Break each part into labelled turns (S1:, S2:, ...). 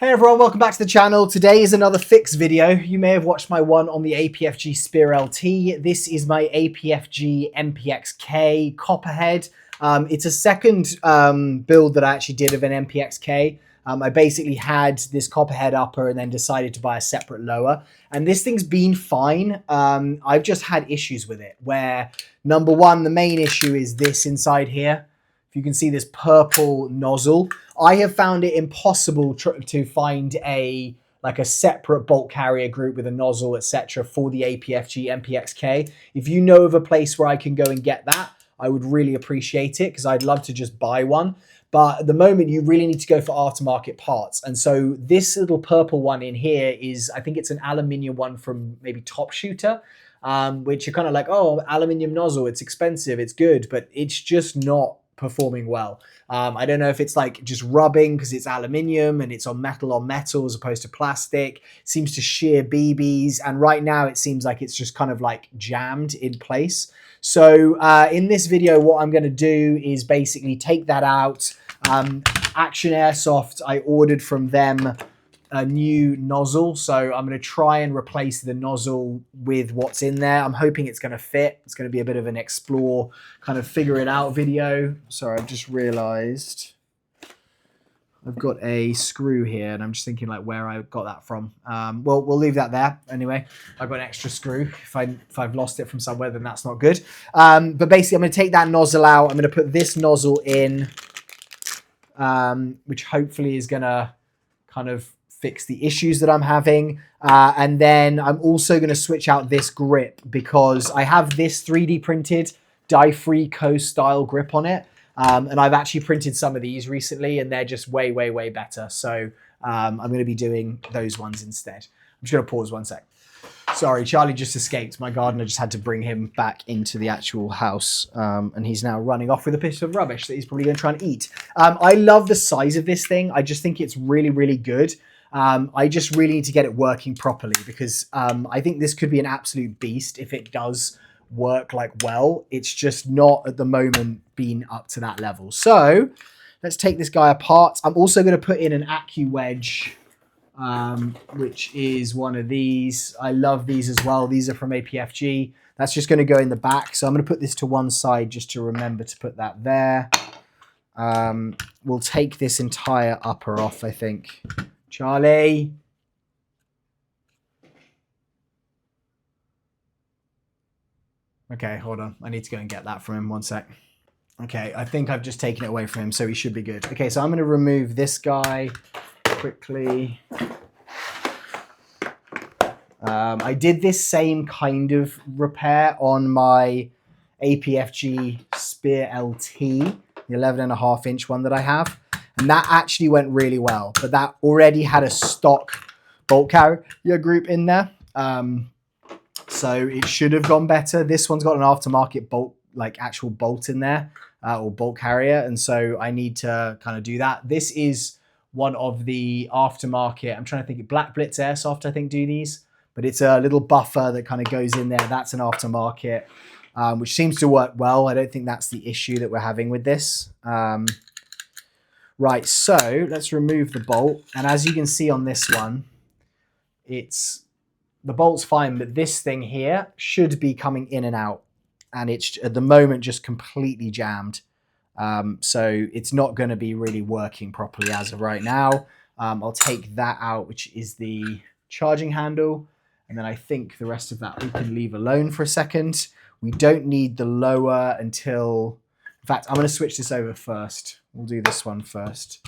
S1: Hey everyone, welcome back to the channel. Today is another fix video. You may have watched my one on the APFG Spear LT. This is my APFG MPX-K Copperhead. It's a second build that I actually did of an MPX-K. I basically had this Copperhead upper and then decided to buy a separate lower. And this thing's been fine. I've just had issues with it where, number one, the main issue is this inside here. If you can see this purple nozzle, I have found it impossible to find a separate bolt carrier group with a nozzle, etc. for the APFG MPX-K. If you know of a place where I can go and get that, I would really appreciate it because I'd love to just buy one. But at the moment, you really need to go for aftermarket parts. And so this little purple one in here is, I think it's an aluminium one from maybe Top Shooter, which you're kind of like, oh, aluminium nozzle, it's expensive, it's good, but it's just not performing well. I don't know if it's like just rubbing because it's aluminium and it's on metal as opposed to plastic. It seems to shear BBs, and right now it seems like it's just kind of like jammed in place. So in this video, what I'm going to do is basically take that out. Action Airsoft, I ordered from them a new nozzle, so I'm going to try and replace the nozzle with what's in there. I'm hoping it's going to fit. It's going to be a bit of an explore, kind of figure it out video. Sorry, I've just realized I've got a screw here and I'm just thinking like where I got that from. Well, we'll leave that there. Anyway, I've got an extra screw. If I've lost it from somewhere, then that's not good. But basically I'm going to take that nozzle out. I'm going to put this nozzle in, which hopefully is going to kind of fix the issues that I'm having. And then I'm also going to switch out this grip because I have this 3D printed Die-Free Co style grip on it. And I've actually printed some of these recently and they're just way, way, way better. So I'm going to be doing those ones instead. I'm just going to pause one sec. Sorry, Charlie just escaped. My gardener just had to bring him back into the actual house. And he's now running off with a piece of rubbish that he's probably going to try and eat. I love the size of this thing. I just think it's really, really good. I just really need to get it working properly because I think this could be an absolute beast if it does work like well. It's just not at the moment been up to that level. So let's take this guy apart. I'm also going to put in an AccuWedge, which is one of these. I love these as well. These are from APFG. That's just going to go in the back. So I'm going to put this to one side just to remember to put that there. We'll take this entire upper off, I think. Charlie. Okay, hold on. I need to go and get that from him. One sec. Okay, I think I've just taken it away from him, so he should be good. Okay, so I'm going to remove this guy quickly. I did this same kind of repair on my APFG Spear LT, the 11.5-inch one that I have. And that actually went really well, but that already had a stock bolt carrier group in there. So it should have gone better. This one's got an aftermarket bolt, like actual bolt in there, or bolt carrier. And so I need to kind of do that. This is one of the aftermarket, I'm trying to think, Black Blitz Airsoft, I think, do these. But it's a little buffer that kind of goes in there. That's an aftermarket, which seems to work well. I don't think that's the issue that we're having with this. Right, so let's remove the bolt. And as you can see on this one, the bolt's fine, but this thing here should be coming in and out. And it's at the moment just completely jammed. So it's not going to be really working properly as of right now. I'll take that out, which is the charging handle. And then I think the rest of that we can leave alone for a second. We don't need the lower until... In fact, I'm going to switch this over first. We'll do this one first.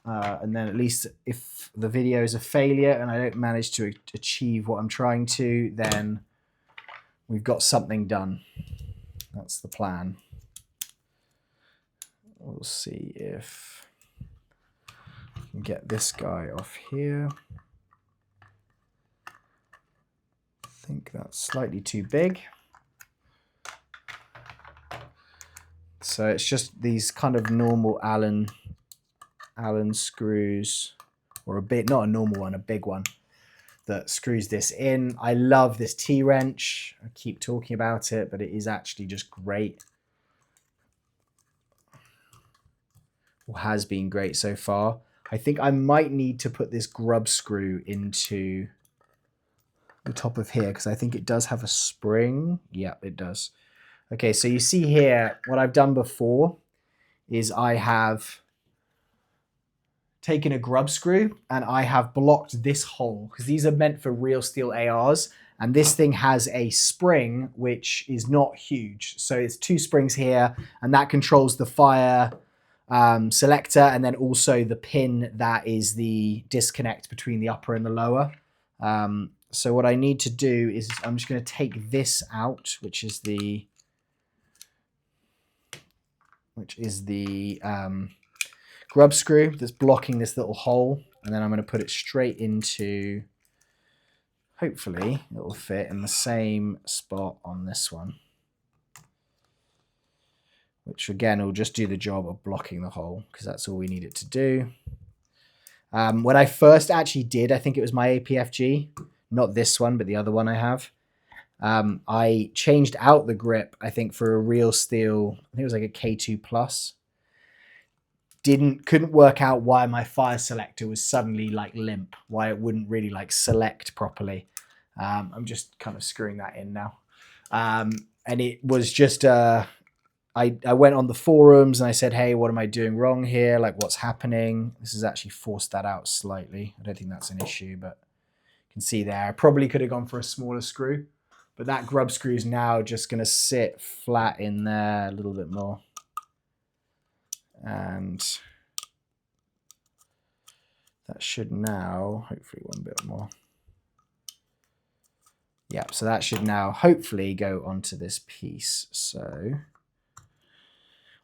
S1: And then at least if the video is a failure and I don't manage to achieve what I'm trying to, then we've got something done. That's the plan. We'll see if we can get this guy off here. I think that's slightly too big. So it's just these kind of normal Allen screws, or a bit, not a normal one, a big one that screws this in. I love this T-wrench. I keep talking about it, but it is actually just great. Or has been great so far. I think I might need to put this grub screw into the top of here because I think it does have a spring. Yep, it does. Okay, so you see here, what I've done before is I have taken a grub screw and I have blocked this hole because these are meant for real steel ARs. And this thing has a spring, which is not huge. So it's 2 springs here, and that controls the fire selector, and then also the pin that is the disconnect between the upper and the lower. So what I need to do is I'm just going to take this out, which is the grub screw that's blocking this little hole, and then I'm going to put it straight into, hopefully it will fit in the same spot on this one, which again will just do the job of blocking the hole because that's all we need it to do. When I first actually did, I think it was my APFG, not this one, but the other one I have. I changed out the grip, I think, for a real steel, I think it was like a K2 Plus. Couldn't work out why my fire selector was suddenly like limp, why it wouldn't really like select properly. I'm just kind of screwing that in now. And it was just, I went on the forums and I said, hey, what am I doing wrong here? Like, what's happening? This has actually forced that out slightly. I don't think that's an issue, but you can see there, I probably could have gone for a smaller screw, but that grub screw is now just going to sit flat in there a little bit more. And that should now, hopefully one bit more. Yeah, so that should now hopefully go onto this piece. So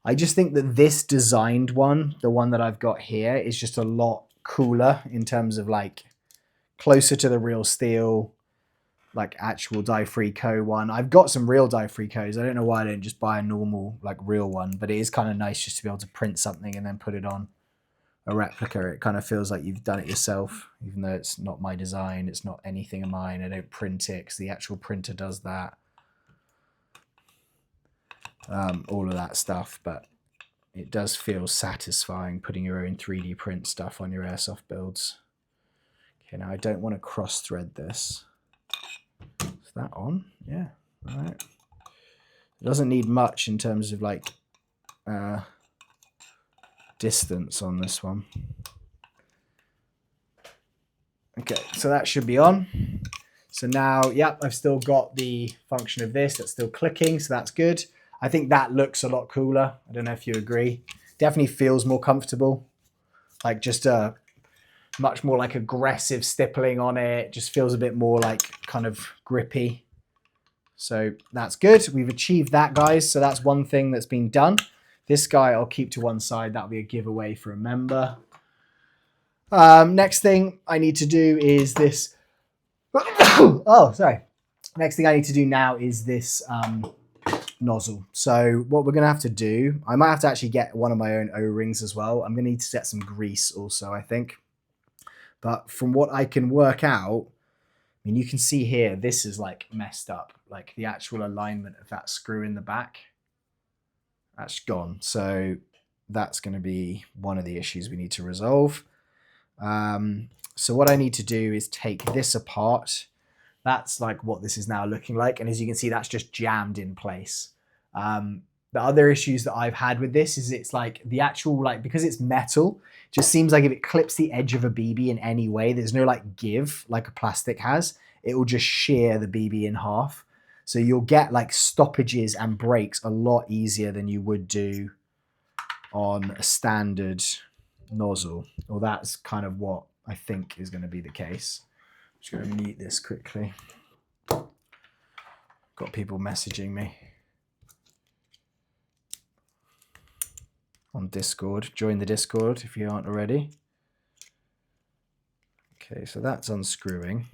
S1: I just think that this designed one, the one that I've got here, is just a lot cooler in terms of like closer to the real steel, like actual Die-Free Co one. I've got some real Die-Free Co's. I don't know why I don't just buy a normal like real one, but it is kind of nice just to be able to print something and then put it on a replica. It kind of feels like you've done it yourself, even though it's not my design, it's not anything of mine. I don't print it because the actual printer does that. All of that stuff, but it does feel satisfying putting your own 3D print stuff on your airsoft builds. Okay, now I don't want to cross thread this. Is that on? Yeah. All right. It doesn't need much in terms of like distance on this one. Okay, so that should be on. So now, yep, I've still got the function of this. That's still clicking, so that's good. I think that looks a lot cooler. I don't know if you agree. Definitely feels more comfortable. Like just a much more like aggressive stippling on it. Just feels a bit more like kind of grippy. So that's good. We've achieved that, guys. So that's one thing that's been done. This guy I'll keep to one side. That'll be a giveaway for a member. Next thing I need to do is this. Oh, sorry. Next thing I need to do now is this nozzle. So what we're going to have to do, I might have to actually get one of my own O-rings as well. I'm going to need to set some grease also, I think. But from what I can work out, I mean, you can see here, this is like messed up. Like the actual alignment of that screw in the back, that's gone. So that's going to be one of the issues we need to resolve. So what I need to do is take this apart. That's like what this is now looking like. And as you can see, that's just jammed in place. The other issues that I've had with this is it's like the actual, like, because it's metal, it just seems like if it clips the edge of a BB in any way, there's no like give like a plastic has, it will just shear the BB in half. So you'll get like stoppages and breaks a lot easier than you would do on a standard nozzle. Or that's kind of what I think is going to be the case. I'm just going to mute this quickly. Got people messaging me on Discord. Join the Discord if you aren't already. Okay, so that's unscrewing.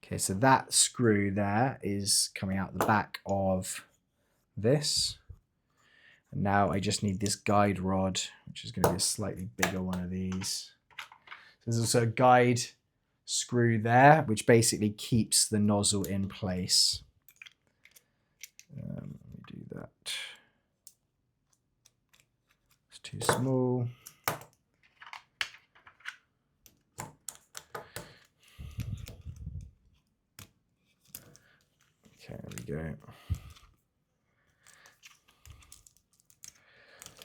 S1: Okay, so that screw there is coming out the back of this. And now I just need this guide rod, which is going to be a slightly bigger one of these. There's also a guide screw there, which basically keeps the nozzle in place. Let me do that. Too small. Okay, there we go.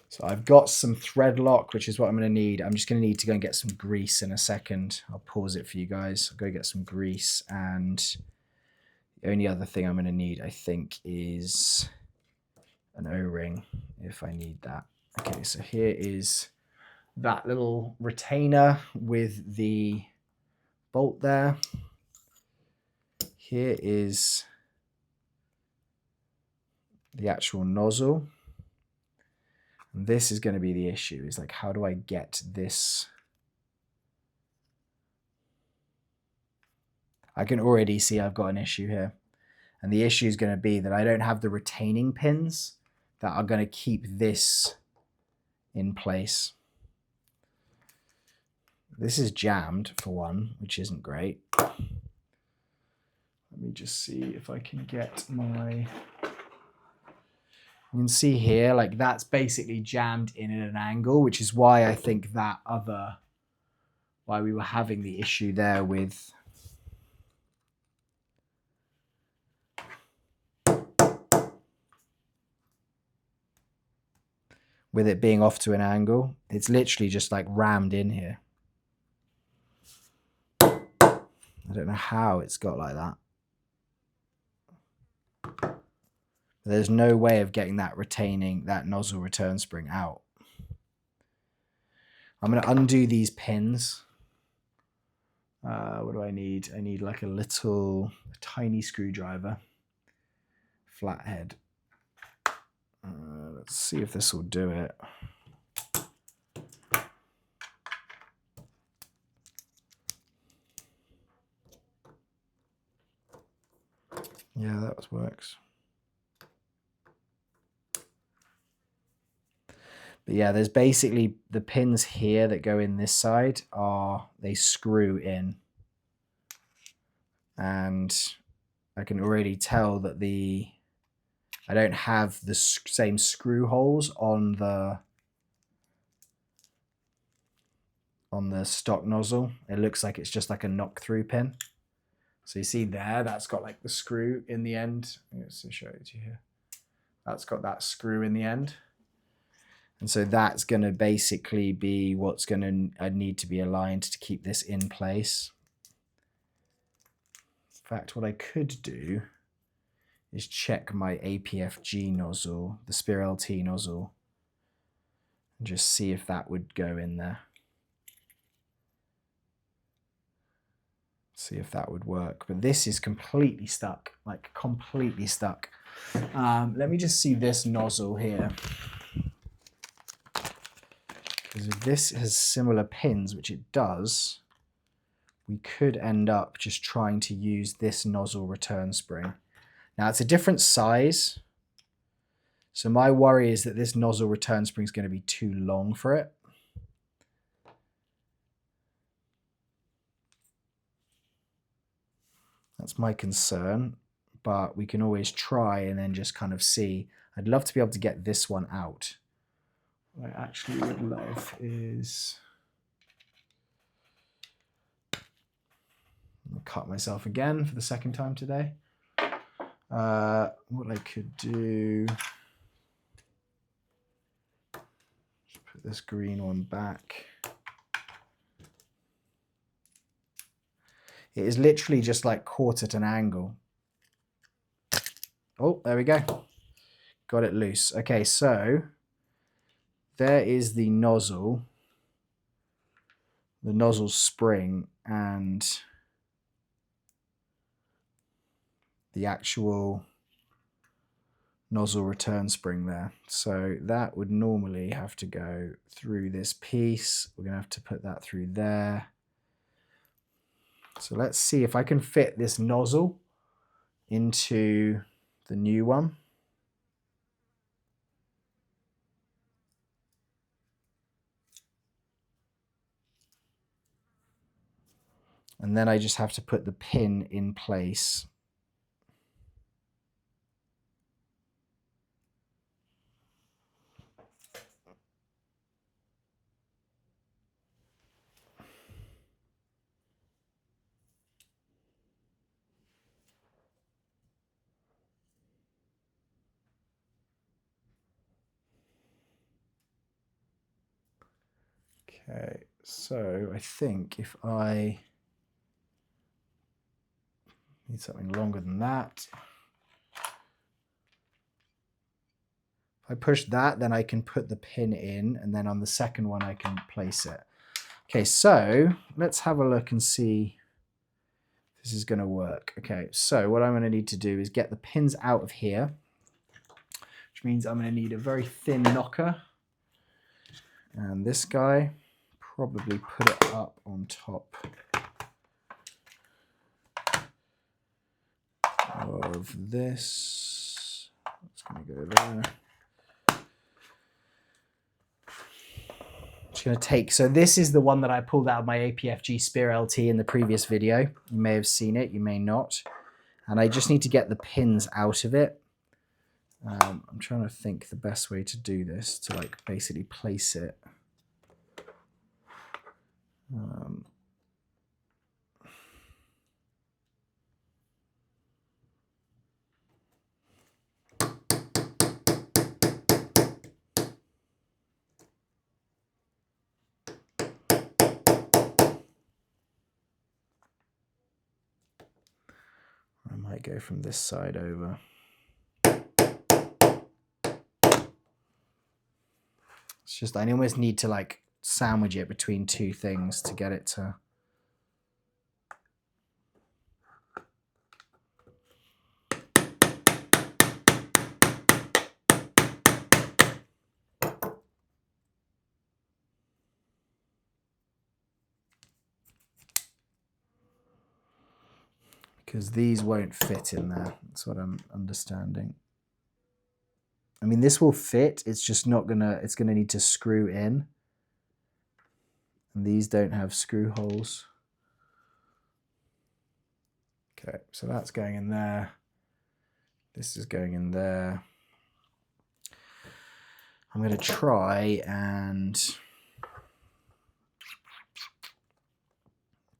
S1: So I've got some thread lock, which is what I'm going to need. I'm just going to need to go and get some grease in a second. I'll pause it for you guys. I'll go get some grease, and the only other thing I'm going to need, I think, is an O-ring if I need that. Okay, so here is that little retainer with the bolt there. Here is the actual nozzle. And this is going to be the issue, is like, how do I get this? I can already see I've got an issue here. And the issue is going to be that I don't have the retaining pins that are going to keep this in place. This is jammed for one, which isn't great. Let me just see if I can get my... You can see here, like that's basically jammed in at an angle, which is why I think that why we were having the issue there with it being off to an angle. It's literally just like rammed in here. I don't know how it's got like that. There's no way of getting that nozzle return spring out. I'm going to undo these pins. What do I need? I need like a tiny screwdriver, flathead. Let's see if this will do it. Yeah, that works. But yeah, there's basically the pins here that go in this side they screw in. And I can already tell that I don't have the same screw holes on the stock nozzle. It looks like it's just like a knock through pin. So you see there, that's got like the screw in the end. Let's show it to you here. That's got that screw in the end. And so that's going to basically be what's going to need to be aligned to keep this in place. In fact, what I could do is check my APFG nozzle, the Spear LT nozzle, and just see if that would go in there. See if that would work. But this is completely stuck, like completely stuck. Let me just see this nozzle here. Because if this has similar pins, which it does, we could end up just trying to use this nozzle return spring. Now it's a different size. So my worry is that this nozzle return spring is going to be too long for it. That's my concern, but we can always try and then just kind of see. I'd love to be able to get this one out. What I actually would love is... I'll cut myself again for the second time today. What I could do... Just put this green one back. It is literally just like caught at an angle. Oh, there we go. Got it loose. Okay, so there is the nozzle spring, and the actual nozzle return spring there. So that would normally have to go through this piece. We're going to have to put that through there. So let's see if I can fit this nozzle into the new one. And then I just have to put the pin in place. Okay, so I think if I need something longer than that, if I push that, then I can put the pin in, and then on the second one I can place it. Okay, so let's have a look and see if this is going to work. Okay, so what I'm going to need to do is get the pins out of here, which means I'm going to need a very thin knocker. And this guy, probably put it up on top of this. It's going to go there. Just going to take, so this is the one that I pulled out of my APFG Spear LT in the previous video. You may have seen it, you may not. And I just need to get the pins out of it. I'm trying to think the best way to do this, to like basically place it. I might go from this side over. It's just, I almost need to like sandwich it between two things to get it to. Because these won't fit in there. That's what I'm understanding. I mean, this will fit. It's just not gonna, it's gonna need to screw in. And these don't have screw holes. Okay, so that's going in there. This is going in there. I'm gonna try and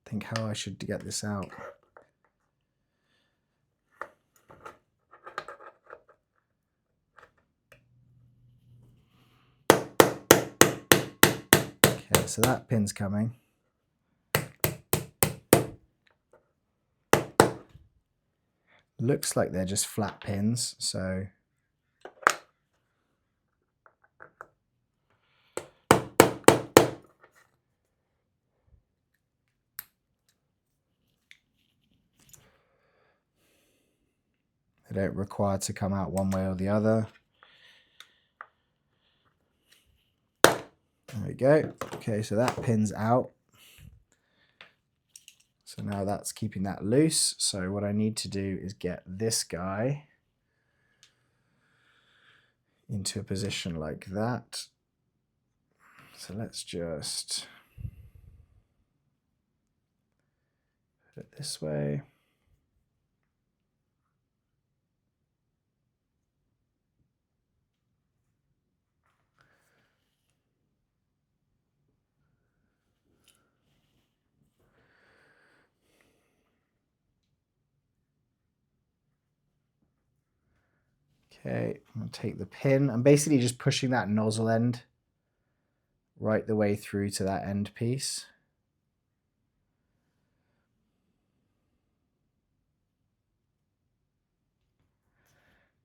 S1: think how I should get this out. Okay, so that pin's coming. Looks like they're just flat pins, so they don't require to come out one way or the other. There we go. Okay, so that pin's out. So now that's keeping that loose. So what I need to do is get this guy into a position like that. So let's just put it this way. Okay, I'm going to take the pin. I'm basically just pushing that nozzle end right the way through to that end piece.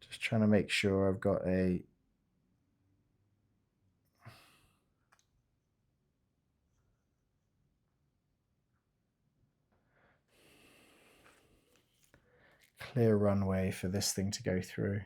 S1: Just trying to make sure I've got a clear runway for this thing to go through.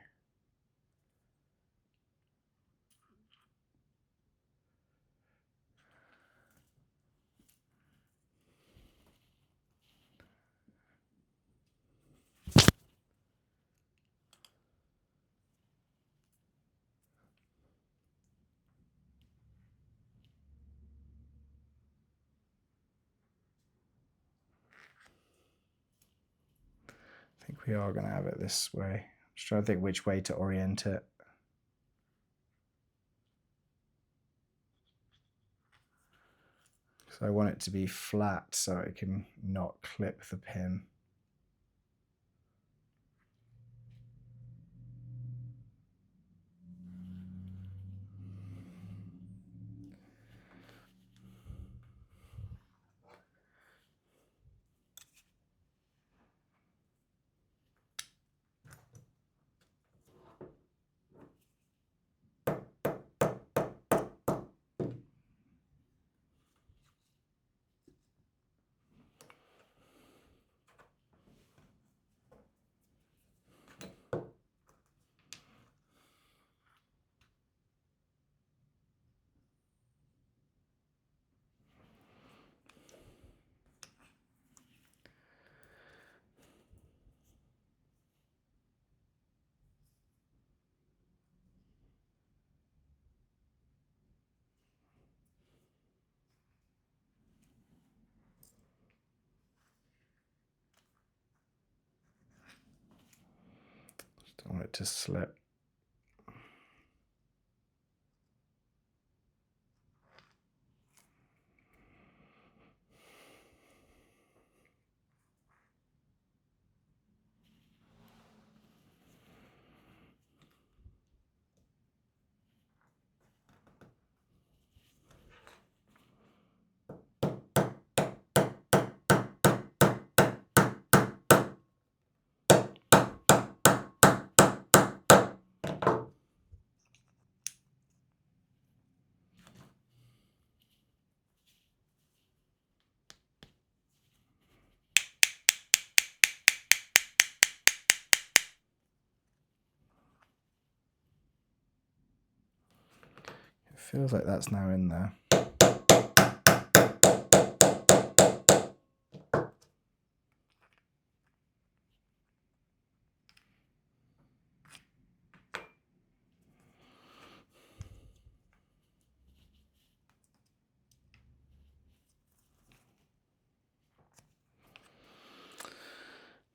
S1: I think we are going to have it this way. Just trying to think which way to orient it. So I want it to be flat so it can not clip the pin. Don't want it to slip. Feels like that's now in there.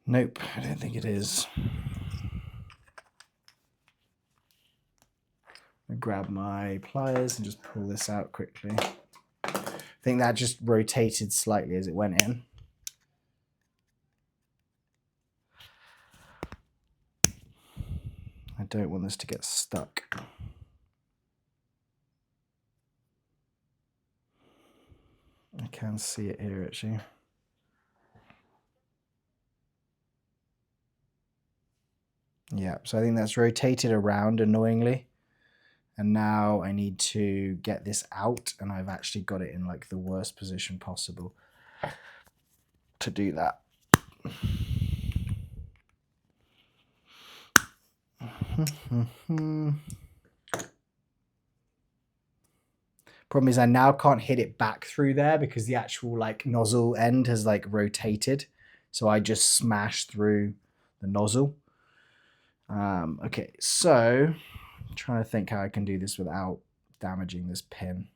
S1: Nope, I don't think it is. I grab my pliers and just pull this out quickly. I think that just rotated slightly as it went in. I don't want this to get stuck. I can see it here actually. Yeah, so I think that's rotated around annoyingly. And now I need to get this out, and I've actually got it in like the worst position possible to do that. Problem is I now can't hit it back through there because the actual like nozzle end has like rotated. So I just smashed through the nozzle. Okay, so I'm trying to think how I can do this without damaging this pin.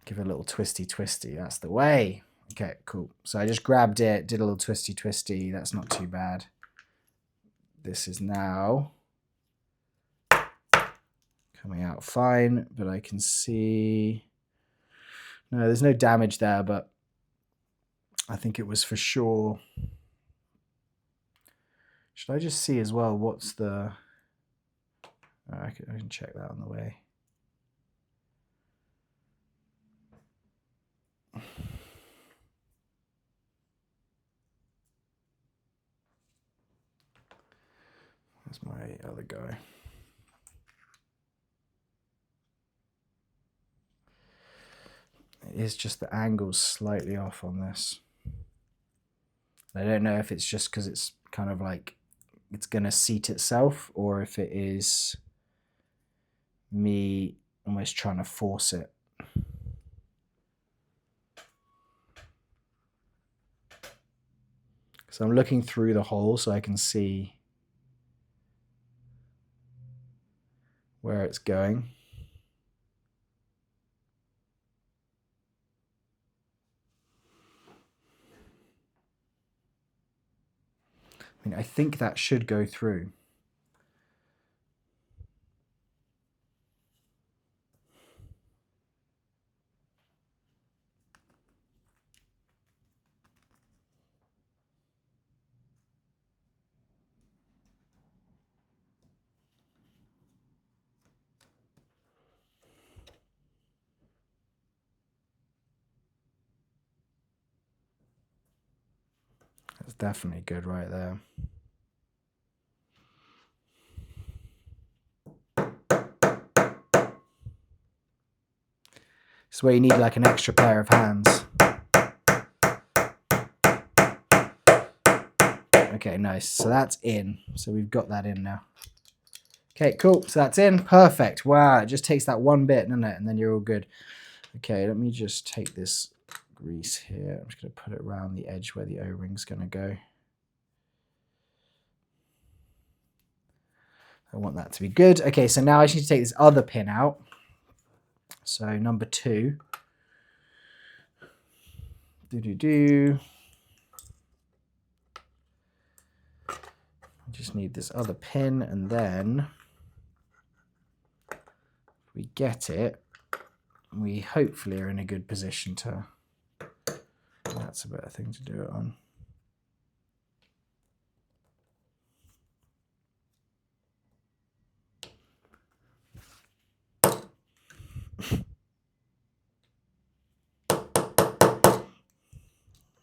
S1: Give it a little twisty, that's the way. Okay, cool. So I just grabbed it, did a little twisty. That's not too bad. This is now coming out fine, but I can see, no, there's no damage there, but I think it was for sure. Should I just see as well what's the, I can check that on the way. There's my other guy. It is just the angle's slightly off on this. I don't know if it's just because it's kind of like it's going to seat itself, or if it is me almost trying to force it. So I'm looking through the hole so I can see where it's going. I mean, I think that should go through. That's definitely good right there. It's where you need like an extra pair of hands. Okay, nice. So that's in. So we've got that in now. Okay, cool. So that's in. Perfect. Wow, it just takes that one bit, doesn't it? And then you're all good. Okay, let me just take this grease here. I'm just going to put it around the edge where the O-ring's going to go. I want that to be good. Okay, so now I just need to take this other pin out. So number 2. Just need this other pin, and then we get it. We hopefully are in a good position to. That's a better thing to do it on.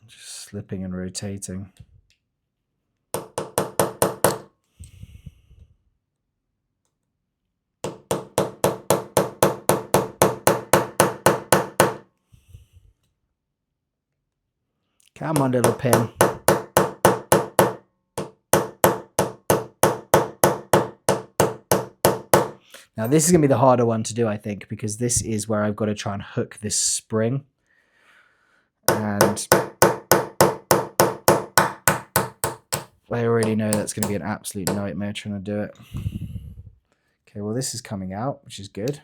S1: Just slipping and rotating. Come on, little pin. Now this is going to be the harder one to do, I think, because this is where I've got to try and hook this spring. And I already know that's going to be an absolute nightmare trying to do it. Okay, well this is coming out, which is good.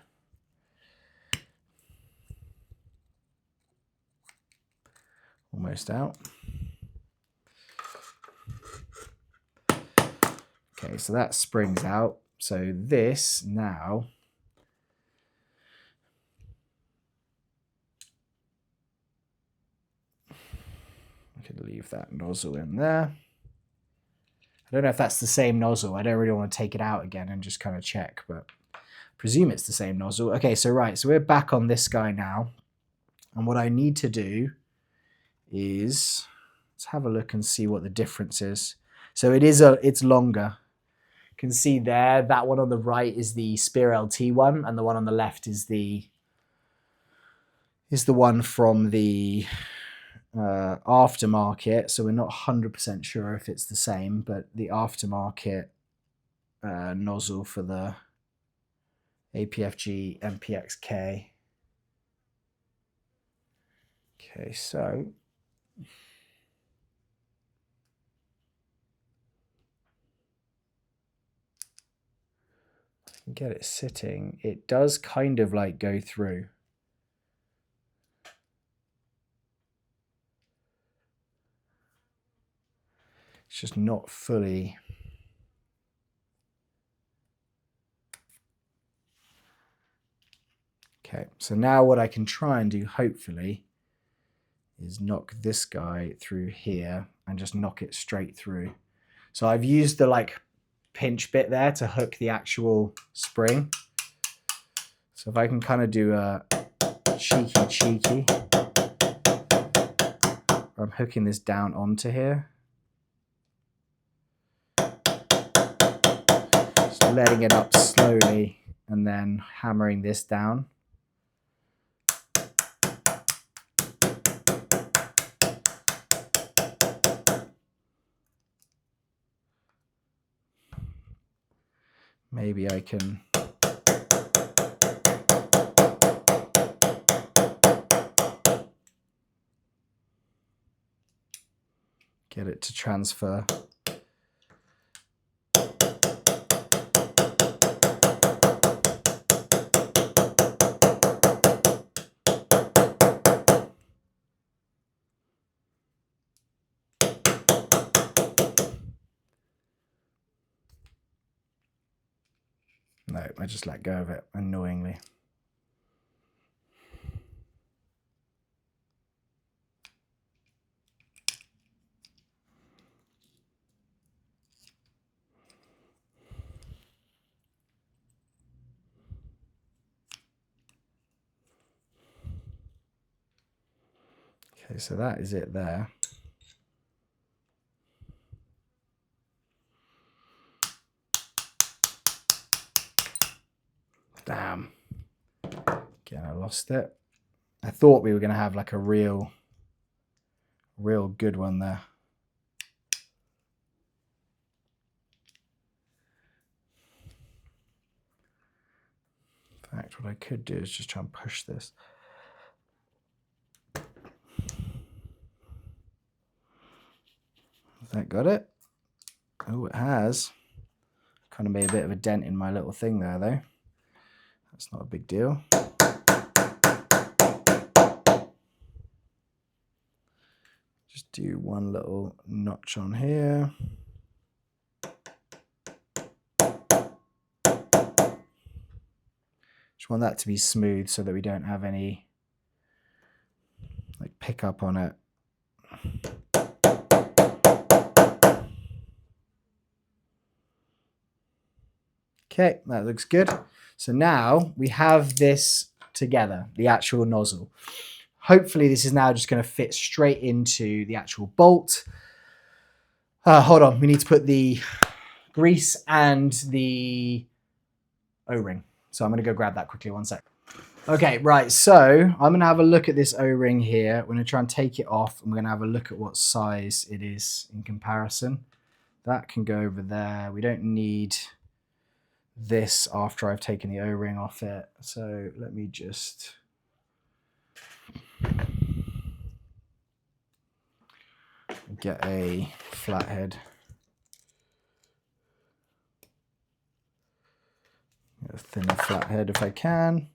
S1: Almost out. Okay, so that springs out. So this now, I could leave that nozzle in there. I don't know if that's the same nozzle. I don't really want to take it out again and just kind of check, but I presume it's the same nozzle. Okay, so right, so we're back on this guy now. And what I need to do is, let's have a look and see what the difference is. So it's longer. You can see there, that one on the right is the Spear LT one, and the one on the left is the one from the aftermarket. So we're not 100% sure if it's the same, but the aftermarket nozzle for the APFG MPX-K. Okay, so I can get it sitting. It does kind of like go through. It's just not fully. Okay, so now what I can try and do, hopefully, is knock this guy through here and just knock it straight through. So I've used the like pinch bit there to hook the actual spring. So if I can kind of do a cheeky, I'm hooking this down onto here. Just letting it up slowly and then hammering this down. Maybe I can get it to transfer. No, I just let go of it, annoyingly. Okay, so that is it there. Damn. Again, I lost it. I thought we were going to have like a real good one there. In fact, what I could do is just try and push this. Has that got it? Oh, it has. Kind of made a bit of a dent in my little thing there, though. That's not a big deal. Just do one little notch on here. Just want that to be smooth so that we don't have any like pickup on it. Okay, that looks good. So now we have this together, the actual nozzle. Hopefully this is now just going to fit straight into the actual bolt. Hold on, we need to put the grease and the O-ring. So I'm going to go grab that quickly, 1 sec. Okay, right, so I'm going to have a look at this O-ring here. We're going to try and take it off, and we're going to have a look at what size it is in comparison. That can go over there. We don't need this after I've taken the O-ring off it. So let me just get a flathead. A thinner flathead if I can.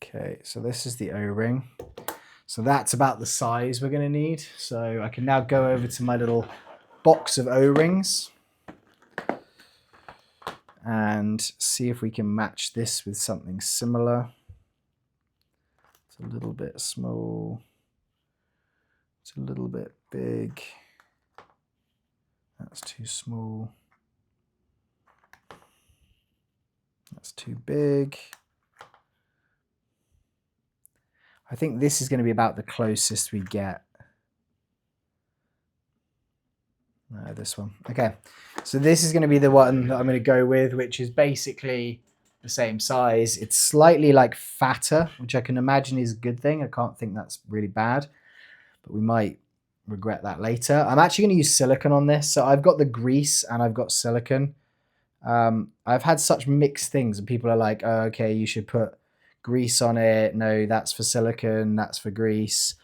S1: Okay, so this is the O-ring. So that's about the size we're going to need. So I can now go over to my little box of O-rings and see if we can match this with something similar. It's a little bit small. It's a little bit big. That's too small. That's too big. I think this is going to be about the closest we get. No, this one. Okay, so this is going to be the one that I'm going to go with, which is basically the same size. It's slightly like fatter, which I can imagine is a good thing. I can't think that's really bad, but we might regret that later. I'm actually going to use silicone on this. So I've got the grease and I've got silicone. I've had such mixed things, and people are like, oh, okay, you should put grease on it. No, that's for silicone, that's for grease.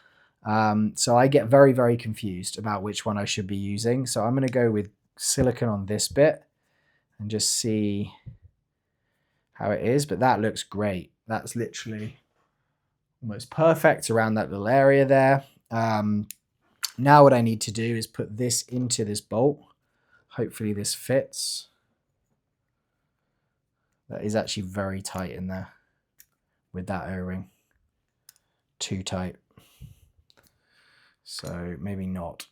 S1: So I get very, very confused about which one I should be using. So I'm going to go with silicone on this bit and just see how it is. But that looks great. That's literally almost perfect around that little area there. Now what I need to do is put this into this bolt. Hopefully this fits. That is actually very tight in there with that O-ring. Too tight. So maybe not.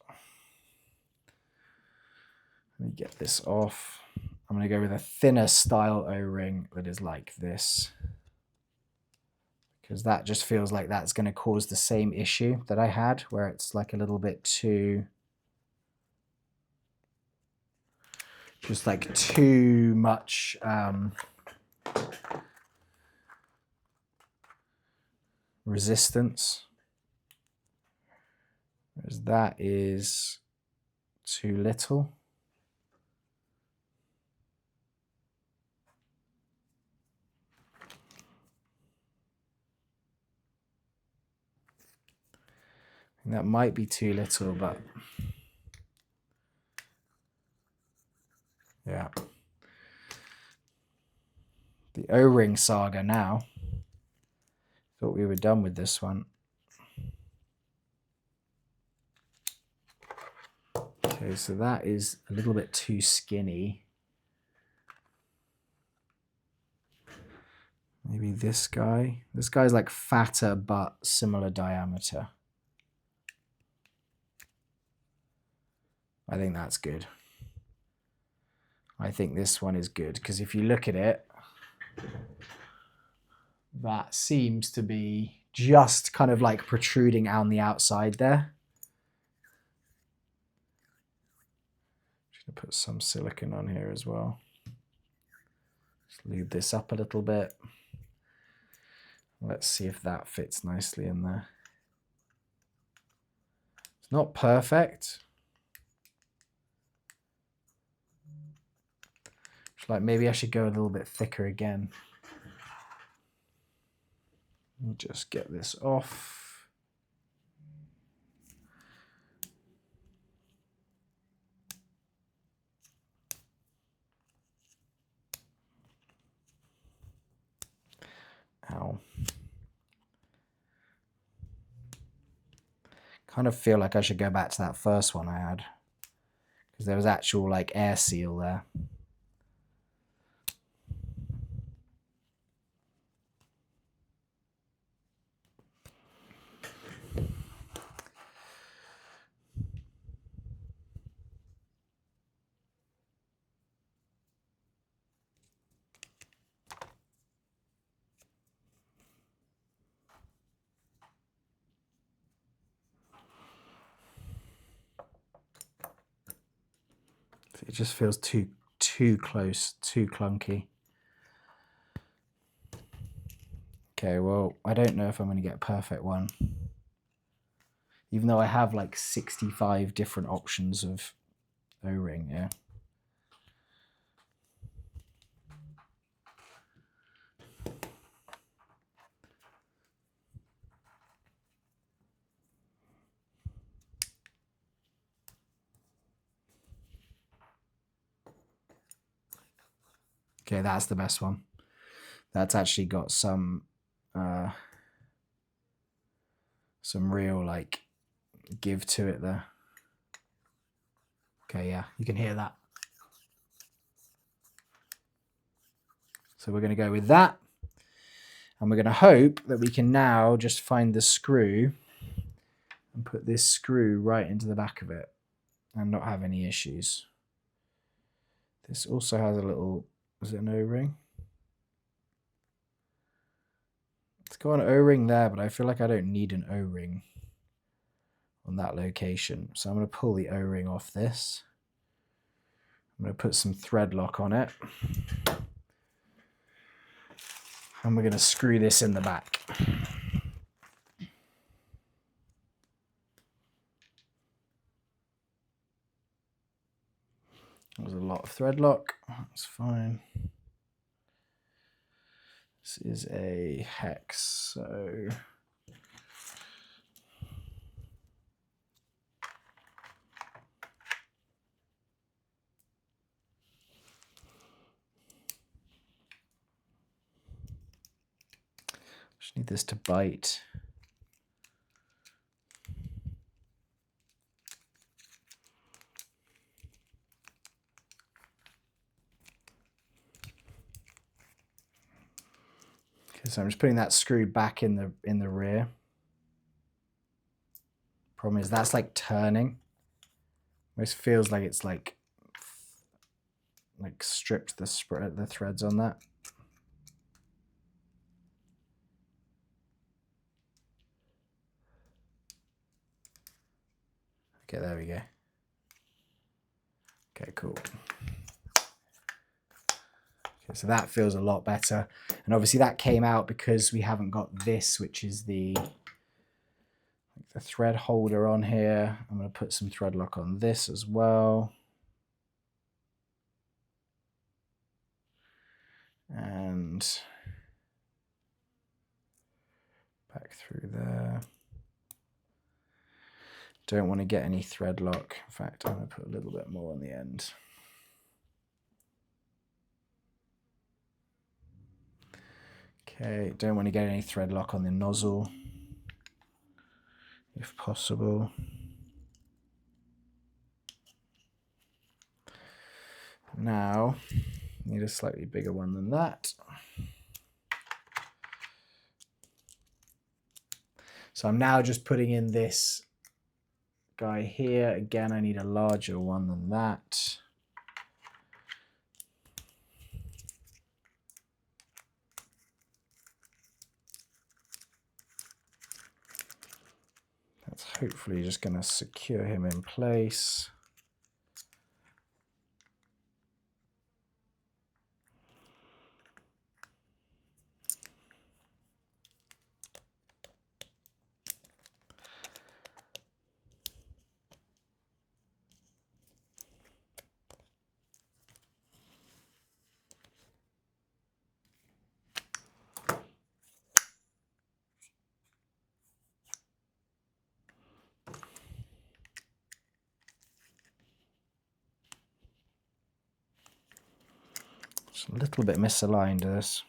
S1: Let me get this off. I'm going to go with a thinner style O-ring that is like this, because that just feels like that's going to cause the same issue that I had, where it's like a little bit too, just like too much resistance. Whereas that is too little. And that might be too little, but yeah. The O-ring saga now. Thought we were done with this one. Okay, so that is a little bit too skinny. Maybe this guy. This guy's like fatter but similar diameter. I think that's good. I think this one is good, because if you look at it, that seems to be just kind of like protruding on the outside there. Just gonna put some silicone on here as well. Just lube this up a little bit. Let's see if that fits nicely in there. It's not perfect. It's like maybe I should go a little bit thicker again. Let me just get this off. Ow. Kind of feel like I should go back to that first one I had, because there was actual like air seal there. It just feels too close, too clunky. Okay, well, I don't know if I'm going to get a perfect one. Even though I have like 65 different options of O-ring, yeah. Okay, that's the best one. That's actually got some real like give to it there. Okay, yeah, you can hear that. So we're going to go with that. And we're going to hope that we can now just find the screw and put this screw right into the back of it and not have any issues. This also has a little, is it an O-ring? It's got an O-ring there, but I feel like I don't need an O-ring on that location. So I'm going to pull the O-ring off this. I'm going to put some thread lock on it. And we're going to screw this in the back. There's a lot of thread lock. That's fine. This is a hex, so just need this to bite. Okay, so I'm just putting that screw back in the rear. Problem is that's like turning. Almost feels like it's like stripped the threads on that. Okay, there we go. Okay, cool. Okay, so that feels a lot better. And obviously that came out because we haven't got this, which is the thread holder on here. I'm going to put some thread lock on this as well. And back through there. Don't want to get any thread lock. In fact, I'm going to put a little bit more on the end. Okay, don't want to get any thread lock on the nozzle, if possible. Now, need a slightly bigger one than that. So I'm now just putting in this guy here. Again, I need a larger one than that. That's hopefully just going to secure him in place. It's a little bit misaligned, this.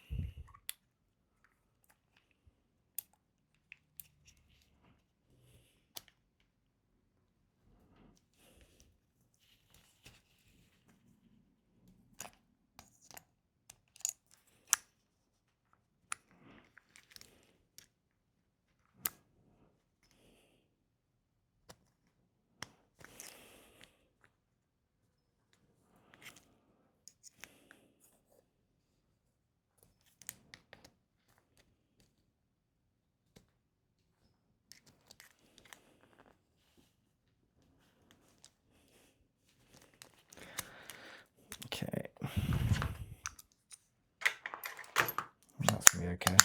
S1: Okay.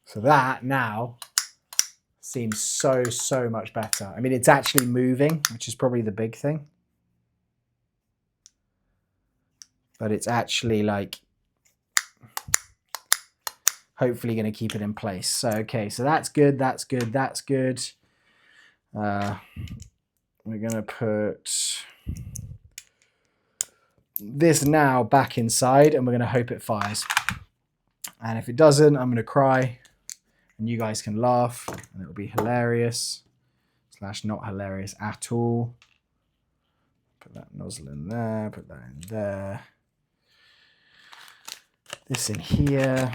S1: So that now seems so much better. I mean, it's actually moving, which is probably the big thing. But it's actually like, hopefully going to keep it in place. So, okay, so that's good, that's good, that's good. We're going to put this now back inside, and we're going to hope it fires. And if it doesn't, I'm going to cry, and you guys can laugh, and it'll be hilarious / not hilarious at all. Put that nozzle in there, put that in there. This in here.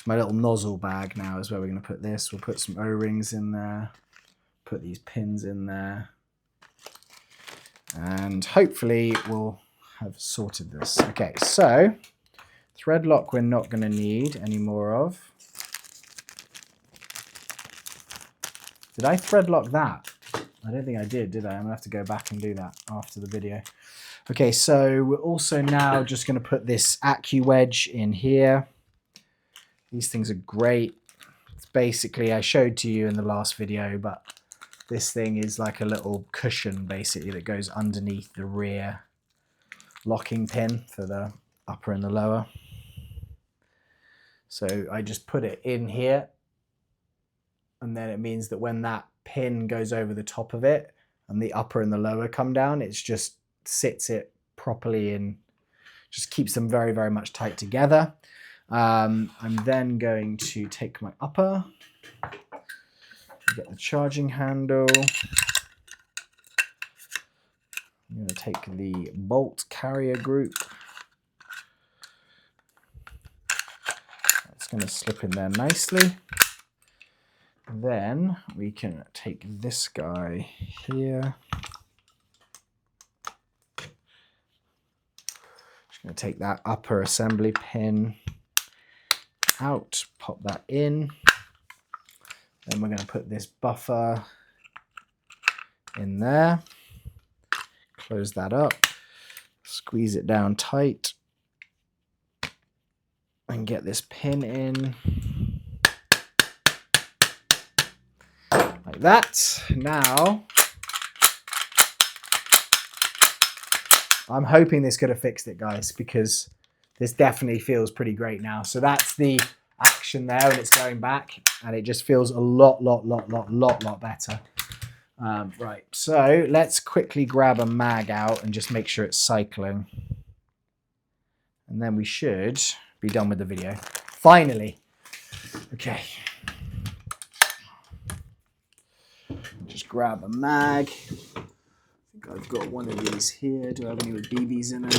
S1: My little nozzle bag now is where we're going to put this. We'll put some O-rings in there, put these pins in there, and hopefully we'll have sorted this. Okay, so thread lock we're not going to need any more of. Did I thread lock that? I don't think I did I? I'm going to have to go back and do that after the video. Okay, so we're also now just going to put this AccuWedge in here. These things are great. It's basically, I showed to you in the last video, but this thing is like a little cushion basically that goes underneath the rear locking pin for the upper and the lower. So I just put it in here, and then it means that when that pin goes over the top of it and the upper and the lower come down, it just sits it properly and just keeps them very much tight together. I'm then going to take my upper, get the charging handle. I'm going to take the bolt carrier group. That's going to slip in there nicely. Then we can take this guy here. Just going to take that upper assembly pin out, pop that in. Then we're going to put this buffer in there, close that up, squeeze it down tight, and get this pin in like that. Now, I'm hoping this could have fixed it, guys, because this definitely feels pretty great now. So that's the action there, and it's going back, and it just feels a lot better. Right, so let's quickly grab a mag out and just make sure it's cycling. And then we should be done with the video. Finally. Okay. Just grab a mag. I think I've got one of these here. Do I have any with BBs in them?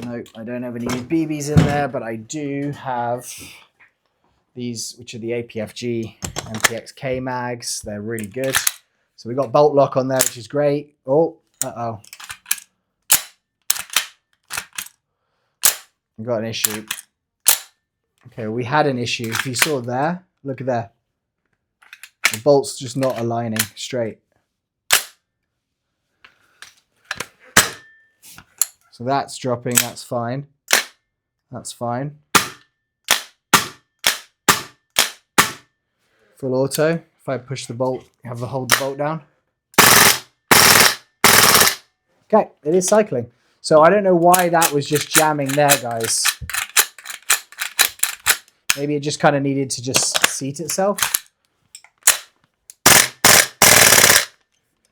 S1: Nope, I don't have any BBs in there, but I do have these, which are the APFG MPX-K mags. They're really good. So we got bolt lock on there, which is great. Oh, uh-oh. We got an issue. Okay, we had an issue. If you saw there, look at there. The bolt's just not aligning straight. So that's dropping, that's fine. That's fine. Full auto. If I push the bolt, hold the bolt down. Okay, it is cycling. So I don't know why that was just jamming there, guys. Maybe it just kind of needed to just seat itself.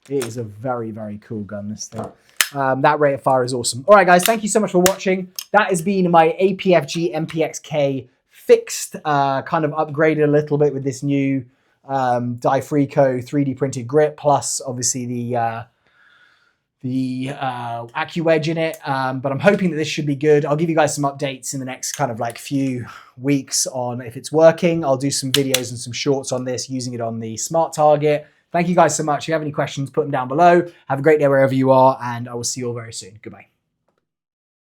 S1: It is a very cool gun, this thing. That rate of fire is awesome. All right, guys, thank you so much for watching. That has been my APFG MPX-K fixed, kind of upgraded a little bit with this new Die-Free Co 3D printed grip, plus obviously the AccuWedge in it. But I'm hoping that this should be good. I'll give you guys some updates in the next kind of like few weeks on if it's working. I'll do some videos and some shorts on this, using it on the Smart Target. Thank you guys so much. If you have any questions, put them down below. Have a great day wherever you are, and I will see you all very soon. Goodbye.